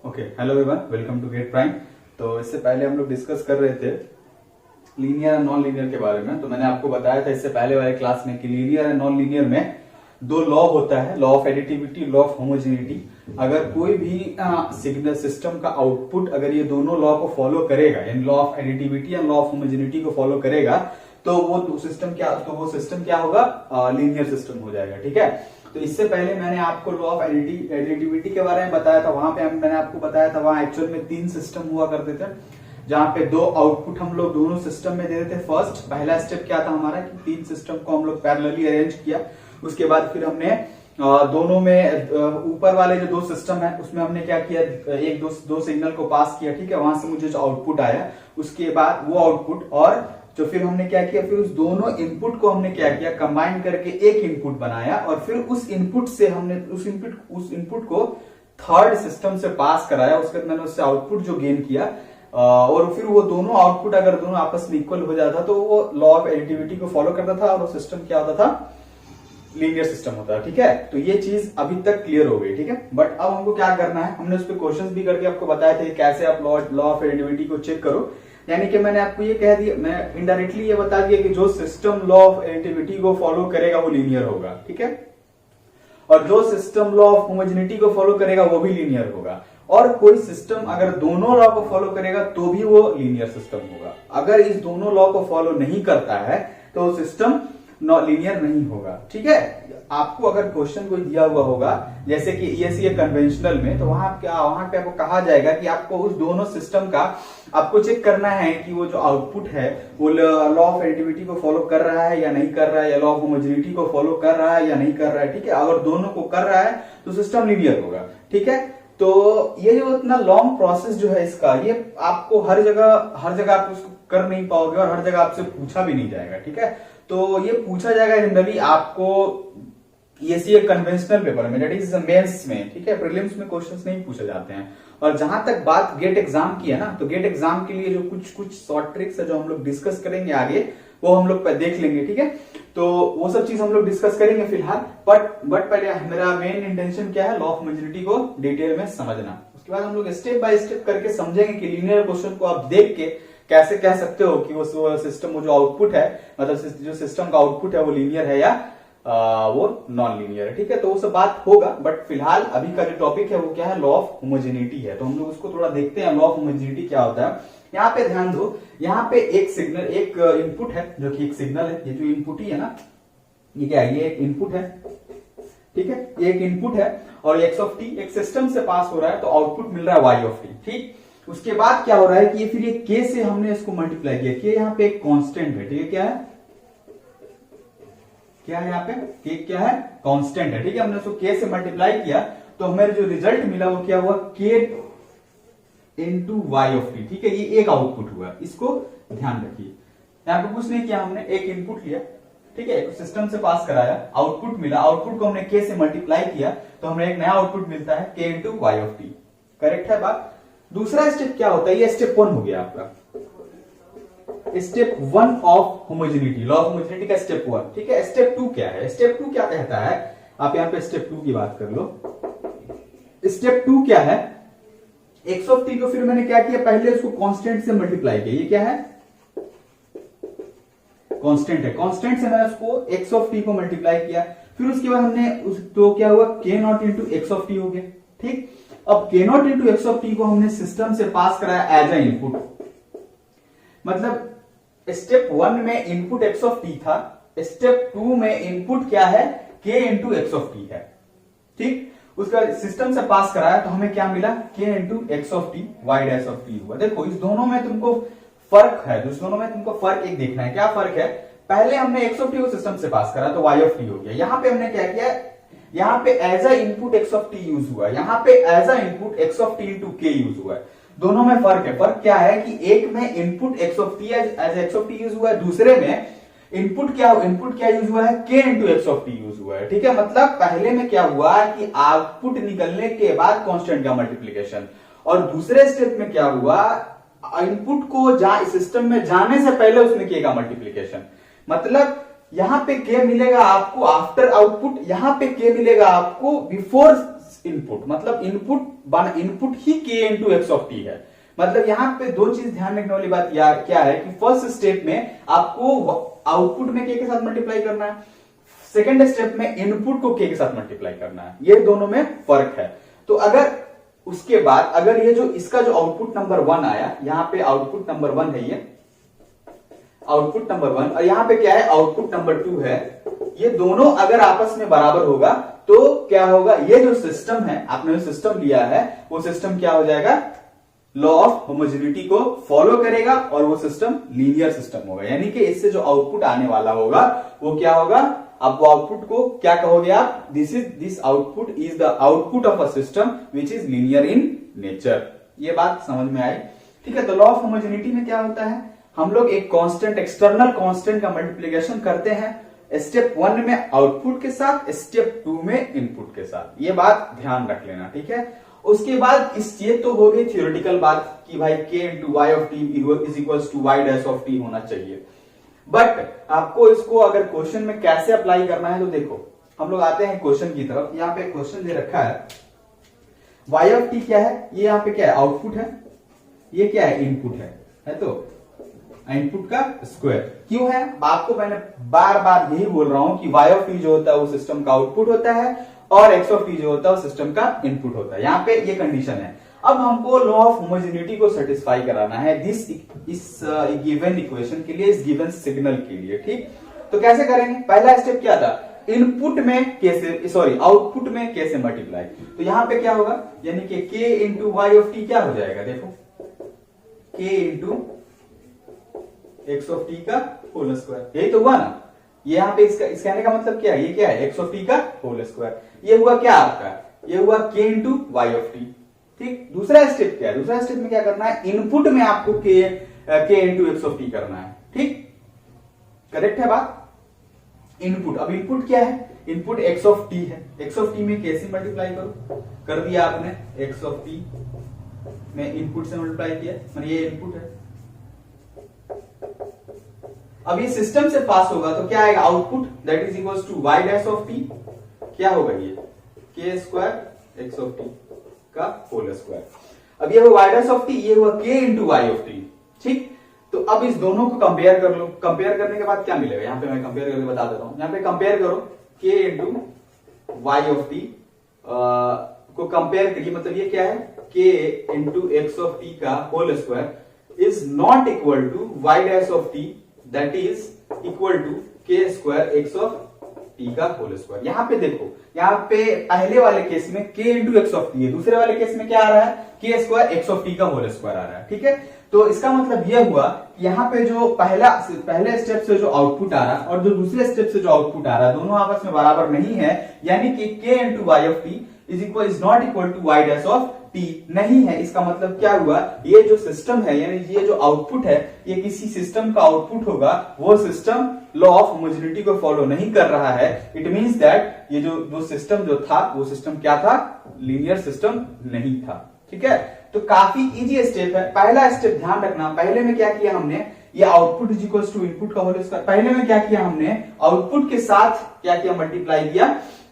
Okay, hello everyone, welcome to Gate Prime. तो इससे पहले हम लोग डिस्कस कर रहे थे लीनियर और नॉन लीनियर के बारे में। तो मैंने आपको बताया था इससे पहले वाले क्लास में कि लीनियर और नॉन लीनियर में दो लॉ होता है, law of additivity, law of homogeneity. अगर कोई भी सिग्नल सिस्टम का आउटपुट अगर ये दोनों लॉ को फॉलो करेगा, यानी लॉ ऑफ एडिटिविटी और लॉ ऑफ होमोजेनिटी को फॉलो करेगा, तो वो सिस्टम क्या होगा, लीनियर सिस्टम हो जाएगा। ठीक है, तो इससे पहले मैंने आपको लॉ ऑफ एडिटिविटी के बारे में बताया था। वहां पे मैंने आपको बताया था वहां एक्चुअल में 3 सिस्टम हुआ करते थे, जहां पे 2 आउटपुट हम लोग दोनों सिस्टम में दे देते थे। फर्स्ट पहला स्टेप क्या था हमारा कि 3 सिस्टम को हम लोग पैरेलली अरेंज किया। उसके बाद फिर हमने दोनों में ऊपर वाले जो 2 सिस्टम है उसमें हमने क्या किया, दो सिग्नल को पास किया। ठीक है, वहां से मुझे जो आउटपुट आया, उसके बाद वो आउटपुट और जो फिर हमने क्या किया, फिर उस दोनों इनपुट को हमने क्या किया, कंबाइन करके एक इनपुट बनाया और फिर उस इनपुट से हमने उस इनपुट को थर्ड सिस्टम से पास कराया। उसके बाद मैंने उससे आउटपुट जो गेन किया और फिर वो दोनों आउटपुट अगर दोनों आपस में इक्वल हो जाता तो वो लॉ ऑफ एडिटिविटी को फॉलो करता था और वो सिस्टम क्या होता था, लीनियर सिस्टम होता है। ठीक है, तो ये चीज अभी तक क्लियर हो गई। ठीक है, बट अब हमको क्या करना है, हमने उस पर क्वेश्चंस भी करके आपको बताया था कैसे आप लॉ ऑफ एडिटिविटी को चेक करो। यानी कि मैंने आपको ये कह दिया, मैं इनडायरेक्टली ये बता दिया कि जो सिस्टम लॉ ऑफ एडिटिविटी को फॉलो करेगा वो लीनियर होगा। ठीक है, और जो सिस्टम लॉ ऑफ होमोजेनिटी को फॉलो करेगा वो भी लीनियर होगा। और कोई सिस्टम अगर दोनों लॉ को फॉलो करेगा तो भी वो लीनियर सिस्टम होगा। अगर इस दोनों लॉ को फॉलो नहीं करता है तो सिस्टम लीनियर नहीं होगा। ठीक है, आपको अगर क्वेश्चन कोई दिया हुआ होगा जैसे कि ईएसई कन्वेंशनल में, तो वहां पे आपको कहा जाएगा कि आपको उस दोनों सिस्टम का आपको चेक करना है कि वो जो आउटपुट है वो लॉ ऑफ एडिटिविटी को फॉलो कर रहा है या नहीं कर रहा है, या लॉ ऑफ होमोजेनिटी को फॉलो कर रहा है या नहीं कर रहा है। ठीक है, अगर दोनों को कर रहा है तो सिस्टम लीनियर होगा। ठीक है, तो ये जो इतना लॉन्ग प्रोसेस जो है इसका, ये आपको हर जगह आप उसको कर नहीं पाओगे और हर जगह आपसे पूछा भी नहीं जाएगा। ठीक है, तो ये पूछा जाएगा जनरली आपको ये कन्वेंशनल पेपर में, दैट इज मेंस में। ठीक है, प्रीलिम्स में क्वेश्चंस नहीं पूछे जाते हैं। और जहां तक बात गेट एग्जाम की है ना, तो गेट एग्जाम के लिए जो कुछ शॉर्ट ट्रिक्स है जो हम लोग डिस्कस करेंगे आगे, वो हम लोग देख लेंगे। ठीक है, तो वो सब चीज हम लोग डिस्कस करेंगे फिलहाल। बट पहले मेरा मेन इंटेंशन क्या है, लॉ ऑफ होमोजेनिटी को डिटेल में समझना। उसके बाद हम लोग स्टेप बाय स्टेप करके समझेंगे कि लीनियर क्वेश्चन को आप देख के कैसे कह सकते हो कि वो सिस्टम, वो जो आउटपुट है, मतलब जो सिस्टम का आउटपुट है वो लीनियर है या वो नॉन लीनियर है। ठीक है, तो वो सब बात होगा, बट फिलहाल अभी का जो टॉपिक है वो क्या है, लॉ ऑफ होमोजेनिटी है। तो हम लोग उसको थोड़ा देखते हैं, लॉ ऑफ होमोजेनिटी क्या होता है। यहाँ पे ध्यान दो, यहाँ पे एक सिग्नल, एक इनपुट है जो कि एक सिग्नल है। ये जो इनपुट ही है ना, ये क्या है, ये एक इनपुट है। ठीक है, ये एक इनपुट है और एक्स ऑफ टी एक सिस्टम से पास हो रहा है, तो आउटपुट मिल रहा है वाई ऑफ टी। ठीक, उसके बाद क्या हो रहा है कि ये फिर ये के से हमने इसको मल्टीप्लाई किया। के यहाँ पे एक कांस्टेंट है। ठीक है, क्या है यहाँ पे के क्या है, कांस्टेंट है। ठीक है, हमने उसको के से मल्टीप्लाई किया तो हमें जो रिजल्ट मिला वो क्या हुआ, के इंटू वाई ऑफ टी। ठीक है, ये एक आउटपुट हुआ, इसको ध्यान रखिए। यहाँ पे कुछ नहीं किया, हमने एक इनपुट लिया। ठीक है, सिस्टम से पास कराया, आउटपुट मिला, आउटपुट को हमने के से मल्टीप्लाई किया तो हमें एक नया आउटपुट मिलता है K into Y of T. Correct है बात। दूसरा स्टेप क्या होता है, ये स्टेप 1 हो गया आपका, step 1 of homogeneity, law of homogeneity का स्टेप 1। ठीक है, स्टेप 2 क्या है, स्टेप 2 क्या कहता है, आप यहां पे स्टेप 2 की बात कर लो। स्टेप 2 क्या है, एक्स ऑफ टी को फिर मैंने क्या किया, पहले उसको कांस्टेंट से मल्टीप्लाई किया। ये क्या है, कांस्टेंट है, कांस्टेंट से मैंने उसको एक्स ऑफ टी को मल्टीप्लाई किया। फिर उसके बाद हमने तो क्या हुआ, के not into x of T हो गया। ठीक, अब के not into x of t को हमने सिस्टम से पास कराया एज ए इनपुट। मतलब स्टेप 1 में इनपुट एक्स ऑफ टी था, स्टेप 2 में इनपुट क्या है, K into x of T है। ठीक, उसका सिस्टम से पास कराया तो हमें क्या मिला, K into x of T Y dash of T हुआ। देखो इस दोनों में तुमको फर्क है, दोनों में तुमको फर्क एक देखना है। क्या फर्क है, पहले हमने एक्स ऑफ टी को सिस्टम से पास करा तो वाई ऑफ टी हो गया। यहां पे हमने क्या किया, यहाँ पे as a input X of T use हुआ, यहाँ पे as a input X of T into K use हुआ है। दोनों में फर्क है। फर्क क्या है कि एक में input X of T as X of T use हुआ है, दूसरे में इनपुट क्या यूज हुआ है, K into x of T use हुआ है। ठीक है, मतलब पहले में क्या हुआ कि आउटपुट निकलने के बाद कांस्टेंट का मल्टीप्लीकेशन, और दूसरे स्टेप में क्या हुआ, इनपुट को सिस्टम में जाने से पहले उसमें के का मल्टीप्लीकेशन। मतलब यहां पे के मिलेगा आपको आफ्टर आउटपुट, यहां पे के मिलेगा आपको बिफोर इनपुट, मतलब input he k into x of T है। मतलब यहाँ पे दो चीज ध्यान रखने वाली बात यार क्या है कि फर्स्ट स्टेप में आपको आउटपुट में k के साथ मल्टीप्लाई करना है, सेकेंड स्टेप में इनपुट को k के साथ मल्टीप्लाई करना है, ये दोनों में फर्क है। तो अगर उसके बाद अगर ये जो इसका जो आउटपुट नंबर 1 आया, यहाँ पे आउटपुट नंबर 1 है, ये आउटपुट नंबर 1 और यहाँ पे क्या है आउटपुट नंबर 2 है, ये दोनों अगर आपस में बराबर होगा तो क्या होगा, ये जो सिस्टम है, आपने जो सिस्टम लिया है वो सिस्टम क्या हो जाएगा, लॉ ऑफ होमोजेनिटी को फॉलो करेगा और वो सिस्टम लीनियर सिस्टम होगा। यानी कि इससे जो आउटपुट आने वाला होगा वो क्या होगा, आप वो आउटपुट को क्या कहोगे आप, this output is the output of a system which is linear in nature. ये बात समझ में आई, ठीक है। तो लॉ ऑफ होमोजेनिटी में क्या होता है, हम लोग एक कांस्टेंट, एक्सटर्नल कांस्टेंट का मल्टीप्लिकेशन करते हैं स्टेप 1 में आउटपुट के साथ, स्टेप 2 में इनपुट के साथ। ये बात ध्यान रख लेना, ठीक है। उसके बाद ये तो हो गई थियोरेटिकल बात कि भाई k into Y of T is equals to Y dash of T होना चाहिए। बट आपको इसको अगर क्वेश्चन में कैसे अप्लाई करना है तो देखो, हम लोग आते हैं क्वेश्चन की तरफ। यहाँ पे क्वेश्चन दे रखा है वाई ऑफ टी क्या है, ये यहाँ पे क्या है आउटपुट है, ये क्या है इनपुट है तो इनपुट का स्क्वायर क्यों है, आपको मैंने बार बार यही बोल रहा हूं कि वाई ऑफ टी जो होता है वो सिस्टम का आउटपुट होता है और एक्स ऑफ टी जो होता है वो सिस्टम का इनपुट होता है। यहाँ पे ये कंडीशन है। अब हमको लॉ ऑफ होमोजेनिटी को सेटिस्फाई कराना है इस गिवन इक्वेशन के लिए, इस गिवन सिग्नल के लिए, ठीक। तो कैसे करेंगे, पहला स्टेप क्या था, इनपुट में कैसे, सॉरी आउटपुट में कैसे मल्टीप्लाई। तो यहाँ पे क्या होगा, यानी कि k into Y of T क्या हो जाएगा, देखो k into x of T का होल स्क्वायर, यही तो हुआ ना। ये यहाँ पे इसका इस कहने का मतलब क्या है, ये क्या है एक्स ऑफ टी का होल स्क्वायर। ये हुआ क्या आपका, ये हुआ k into Y of T, ठीक। दूसरा स्टेप क्या है, दूसरा स्टेप में क्या करना है, इनपुट में आपको k into x of T करना है, ठीक। करेक्ट है बात। इनपुट, अब इनपुट क्या है, इनपुट एक्स ऑफ टी है, एक्स ऑफ टी में कैसे मल्टीप्लाई करो, कर दिया आपने, एक्स ऑफ टी में इनपुट से मल्टीप्लाई किया, मतलब ये इनपुट है। अब ये सिस्टम से पास होगा तो क्या आएगा, output that is equal to Y dash of T, क्या होगा ये k square x of T का होल स्क्वायर। अब ये हुआ वाई डैश ऑफ टी, ये हुआ k into Y of T, ठीक। तो अब इस दोनों को कंपेयर कर लो, कंपेयर करने के बाद क्या मिलेगा, यहां पे मैं कंपेयर करके बता देता हूं। यहां पे कंपेयर करो k into Y of t को कंपेयर करिए, मतलब ये क्या है, k into x of T का whole square is not equal to Y dash of t that is equal to k square x of T का whole square. यहां पे देखो, यहाँ पे पहले वाले केस में k into x of T है, दूसरे वाले केस में क्या आ रहा है, k square x of T का होल स्क्वायर आ रहा है, ठीक है। तो इसका मतलब यह हुआ कि यहाँ पे जो पहले स्टेप से जो आउटपुट आ रहा है और जो दूसरे स्टेप से जो आउटपुट आ रहा है दोनों आपस में बराबर नहीं है, यानी कि k into Y of T is not equal to Y dash of T नहीं है। इसका मतलब क्या हुआ, ये जो सिस्टम है यानी ये जो आउटपुट है ये किसी सिस्टम का आउटपुट होगा, वो सिस्टम लॉ ऑफ होमोजेनिटी को फॉलो नहीं कर रहा है। इट मींस दैट ये जो सिस्टम जो था वो सिस्टम क्या था, लीनियर सिस्टम नहीं था, ठीक है। तो काफी इजी स्टेप है। पहला स्टेप ध्यान रखना, पहले में क्या किया हमने, ये output is equal to input का होल स्क्वायर, पहले में क्या किया हमने, आउटपुट के साथ क्या किया, मल्टीप्लाई किया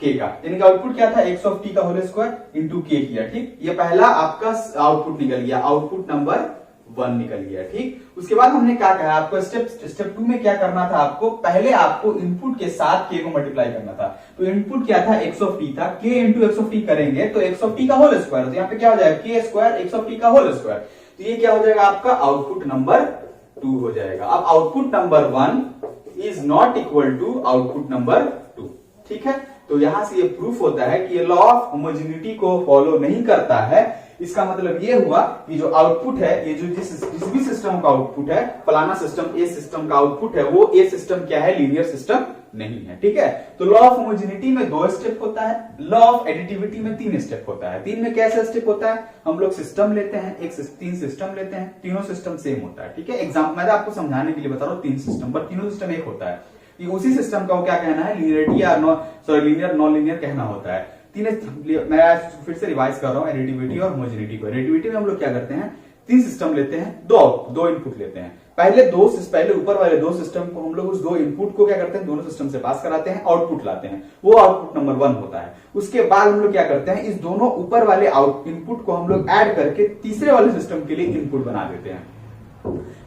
k का, यानी कि आउटपुट क्या था, एक्स ऑफ टी का होल स्क्वायर इंटू k किया, ठीक। ये पहला आपका आउटपुट निकल गया, आउटपुट नंबर 1 निकल गया, ठीक। उसके बाद हमने क्या कहा, आपको स्टेप 2 में क्या करना था, आपको पहले आपको इनपुट के साथ k को मल्टीप्लाई करना था। तो इनपुट क्या था, एक्स ऑफ टी था, k into x of T करेंगे तो एक्स ऑफ टी का होल स्क्वायर, तो यहाँ पे क्या हो जाएगा, k square x of T का होल स्क्वायर। तो ये क्या हो जाएगा, आपका आउटपुट नंबर 2 हो जाएगा। अब output number 1 is not equal to output number 2, ठीक है। तो यहां से ये प्रूफ होता है कि ये लॉ ऑफ होमोजेनिटी को फॉलो नहीं करता है। इसका मतलब ये हुआ कि जो आउटपुट है, ये जो जिस भी सिस्टम का आउटपुट है, फलाना सिस्टम ए सिस्टम का आउटपुट है, वो ए सिस्टम क्या है, लीनियर सिस्टम नहीं है, ठीक है। तो लॉ ऑफ होमोजेनिटी में 2 स्टेप होता है, लॉ ऑफ एडिटिविटी में 3 स्टेप होता है। 3 में कैसे स्टेप होता है, हम लोग सिस्टम लेते हैं, 3 सिस्टम लेते हैं, तीनों सिस्टम सेम होता है, ठीक है। एग्जाम्पल मैं आपको समझाने के लिए बता रहा हूँ, 3 सिस्टम पर तीनों सिस्टम एक होता है, कि उसी सिस्टम का वो क्या कहना है, लीनियरिटी या लीनियर नॉन लीनियर कहना होता है। मैं फिर से रिवाइज कर रहा हूँ एडिटिविटी और होमोजेनिटी को। एडिटिविटी में हम लोग क्या करते हैं, तीन सिस्टम लेते हैं, दो इनपुट लेते हैं। पहले ऊपर वाले दो सिस्टम को हम लोग उस दो इनपुट को क्या करते हैं, दोनों सिस्टम से पास कराते हैं, आउटपुट लाते हैं, वो आउटपुट नंबर 1 होता है। उसके बाद हम लोग क्या करते हैं, इस दोनों ऊपर वाले इनपुट को हम लोग ऐड करके तीसरे वाले सिस्टम के लिए इनपुट बना देते हैं।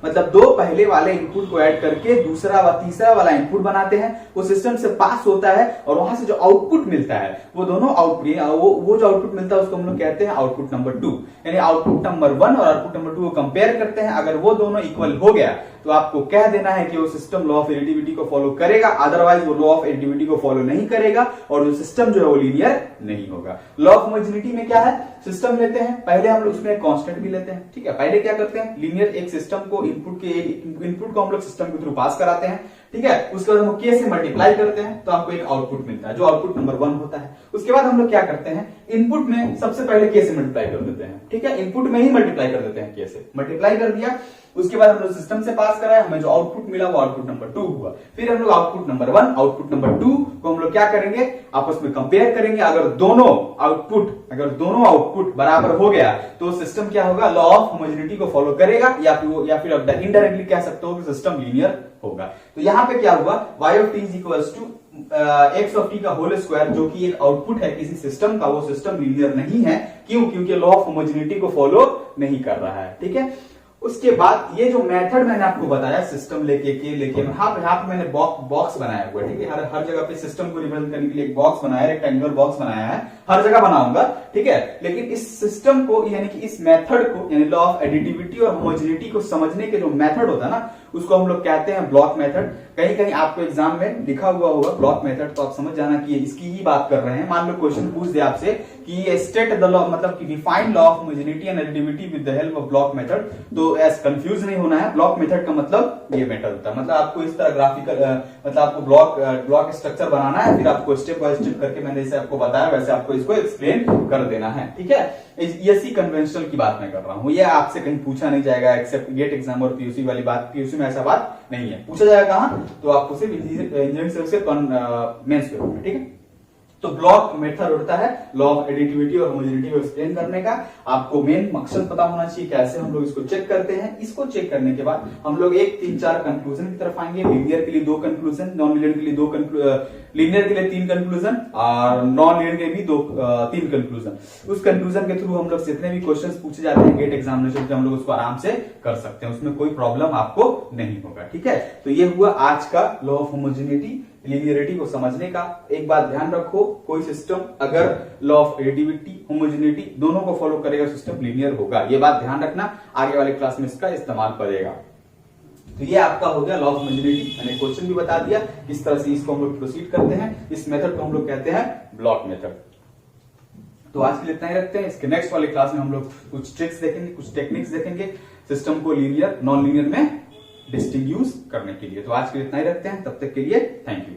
मतलब दो पहले वाले इनपुट को ऐड करके दूसरा व तीसरा वाला इनपुट बनाते हैं, वो सिस्टम से पास होता है और वहां से जो आउटपुट मिलता है वो दोनों वो जो आउटपुट मिलता है उसको हम लोग कहते हैं आउटपुट नंबर 2। यानी आउटपुट नंबर 1 और आउटपुट नंबर 2 को कंपेयर करते हैं, अगर वो दोनों इक्वल हो गया तो आपको कह देना है कि वो सिस्टम लॉ ऑफ एडिटिविटी को फॉलो करेगा, अदरवाइज वो लॉ ऑफ एडिटिविटी को फॉलो नहीं करेगा और जो सिस्टम जो है वो लीनियर नहीं होगा। लॉ ऑफ होमोजेनिटी में क्या है, सिस्टम लेते हैं, पहले हम लोग उसमें कांस्टेंट भी लेते हैं, ठीक है। पहले क्या करते हैं, लीनियर एक सिस्टम को इनपुट को हम लोग सिस्टम के थ्रू पास कराते हैं, ठीक है। उसके बाद हम के से मल्टीप्लाई करते हैं तो आपको एक आउटपुट मिलता है जो आउटपुट नंबर 1 होता है। उसके बाद हम लोग क्या करते हैं, इनपुट में सबसे पहले के से मल्टीप्लाई कर देते हैं, ठीक है। इनपुट में ही मल्टीप्लाई कर देते हैं, के से मल्टीप्लाई कर दिया, उसके बाद हम लोग सिस्टम से पास कराया, हमें जो आउटपुट मिला वो आउटपुट नंबर 2 हुआ। फिर हम लोग आउटपुट नंबर 1 आउटपुट नंबर 2 को हम लोग क्या करेंगे, आपस में कंपेयर करेंगे। अगर दोनों आउटपुट बराबर हो गया तो सिस्टम क्या होगा, लॉ ऑफ होमोजेनिटी को फॉलो करेगा, या फिर इनडायरेक्टली कह सकते हो कि सिस्टम लीनियर होगा। तो यहां पे क्या हुआ, y of t is equals to x of t का होल स्क्वायर, जो कि एक आउटपुट है किसी सिस्टम का, वो सिस्टम लीनियर नहीं है। क्यों? क्योंकि लॉ ऑफ होमोजेनिटी को फॉलो नहीं कर रहा है, ठीक है। उसके बाद ये जो मेथड मैंने आपको बताया सिस्टम लेके यहाँ पे मैंने बॉक्स बनाया हुआ है, ठीक है। हर जगह पे सिस्टम को रिप्रेजेंट करने के लिए एक बॉक्स बनाया है, रेक्टेंगुलर बॉक्स बनाया है, हर जगह बनाऊंगा, ठीक है। लेकिन इस सिस्टम को यानी कि इस मेथड को, यानी लॉ ऑफ एडिटिविटी और होमोजेनिटी को समझने के जो मेथड होता है ना, उसको हम लोग कहते हैं ब्लॉक मेथड। कहीं कहीं आपको एग्जाम में लिखा हुआ होगा ब्लॉक मेथड, तो आप समझ जाना कि इसकी ही बात कर रहे हैं। मान लो क्वेश्चन पूछ दे आपसे कि स्टेट द लॉ, मतलब कि define law of homogeneity and additivity with the help of block method, तो ऐसे कंफ्यूज नहीं होना है। ब्लॉक मेथड का मतलब ये मेथड होता है, मतलब आपको इस तरह ग्राफिकल मतलब आपको ब्लॉक स्ट्रक्चर बनाना है, फिर आपको स्टेप बाय स्टेप करके मैंने जैसे आपको बताया वैसे आपको इसको एक्सप्लेन कर देना है, ठीक है। इसी कन्वेंशनल की बात मैं कर रहा हूं, ये आपसे कहीं पूछा नहीं जाएगा एक्सेप्ट गेट एग्जाम और पीयूसी वाली बात। पीयूसी में ऐसा बात नहीं है, पूछा जाएगा कहां, तो आपको सिर्फ इंजीनियरिंग सर्विस के मेंस पेपर में, ठीक है। तो ब्लॉक मेथड होता है लॉ ऑफ एडिटिविटी और होमोजेनिटी को एक्सप्लेन करने का। आपको मेन मकसद पता होना चाहिए कैसे हम लोग इसको चेक करते हैं। इसको चेक करने के बाद हम लोग 1, 3, 4 कंक्लूजन की तरफ आएंगे। लीनियर के लिए 2 कंक्लूजन, नॉन लीनियर के लिए 2 लीनियर के लिए 3 कंक्लूजन और नॉन लीनियर के भी 3 कंक्लूजन। उस कंक्लूजन के थ्रू हम लोग जितने भी क्वेश्चन पूछे जाते हैं गेट एग्जामिनेशन में, हम लोग उसको आराम से कर सकते हैं, उसमें कोई प्रॉब्लम आपको नहीं होगा, ठीक है। तो ये हुआ आज का लॉ ऑफ होमोजेनिटी, लीनियरिटी को समझने का। एक बात ध्यान रखो, कोई सिस्टम अगर लॉ ऑफ एडिटिविटी होमोजेनिटी दोनों को फॉलो करेगा, सिस्टम लीनियर होगा। ये बात ध्यान रखना, आगे वाले क्लास में इसका इस्तेमाल करेगा। तो ये आपका हो गया लॉ ऑफ होमोजेनिटी। मैंने क्वेश्चन भी बता दिया किस तरह से इसको हम लोग प्रोसीड करते हैं। इस मेथड को हम लोग कहते हैं ब्लॉक मेथड। तो आज के लिए इतना ही रखते हैं। इसके नेक्स्ट वाले क्लास में हम लोग कुछ ट्रिक्स देखेंगे, कुछ टेक्निक्स देखेंगे सिस्टम को लीनियर नॉन लीनियर में डिस्टिंग्विश करने के लिए। तो आज के लिए इतना ही रखते हैं, तब तक के लिए थैंक यू।